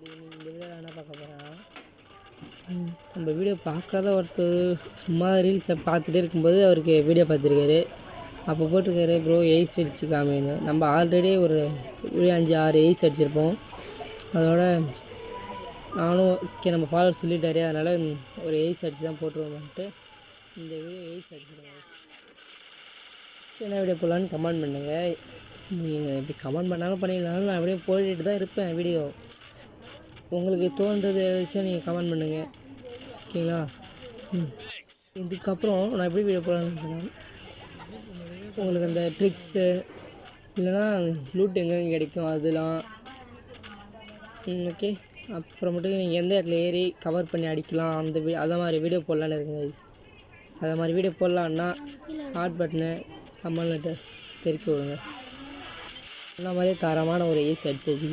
இந்த வீடியோவில் என்ன பார்க்க போகிறேன்னா, நம்ம வீடியோ பார்க்காத ஒருத்தர் சும்மா ரீல்ஸை பார்த்துட்டே இருக்கும்போது அவருக்கு வீடியோ பார்த்துருக்காரு. அப்போ போட்டிருக்காரு, ப்ரோ எய்ஸ் அடிச்சு காமின்னு. நம்ம ஆல்ரெடி ஒரு 5-6 எய்ஸ் அடிச்சிருப்போம். அதோட நானும் ஓகே நம்ம ஃபாலோவர் சொல்லிட்டாரு, அதனால் ஒரு எய்ஸ் அடிச்சு தான் போட்டுருவோம்ட்டு இந்த வீடியோ எய்ஸ் அடிச்சிருக்காங்க. என்ன வீடியோ போடலான்னு கமெண்ட் பண்ணுங்கள். நீங்கள் இப்படி கமெண்ட் பண்ணாலும் பண்ணிடலாம், நான் அப்படியே போட்டுட்டு தான் இருப்பேன் வீடியோ. உங்களுக்கு தோன்றது விஷயம் நீங்கள் கமெண்ட் பண்ணுங்கள், ஓகேங்களா? இதுக்கப்புறம் நான் எப்படி வீடியோ போடலான்னு சொன்னேன், உங்களுக்கு அந்த ட்ரிக்ஸு இல்லைனா லூட் எங்கே கிடைக்கும் அதெல்லாம் ஓகே. அப்புறமேட்டுக்கு நீங்கள் எந்த இடத்துல ஏறி கவர் பண்ணி அடிக்கலாம் அதை மாதிரி வீடியோ போடலான்னு இருக்குங்க. அதை மாதிரி வீடியோ போடலான்னா ஹார்ட் பட்டனை கமெண்ட்டில் தெரிவிக்க விடுங்க. அந்த மாதிரி தரமான ஒரு ஏசி அடிச்சு வச்சுக்க.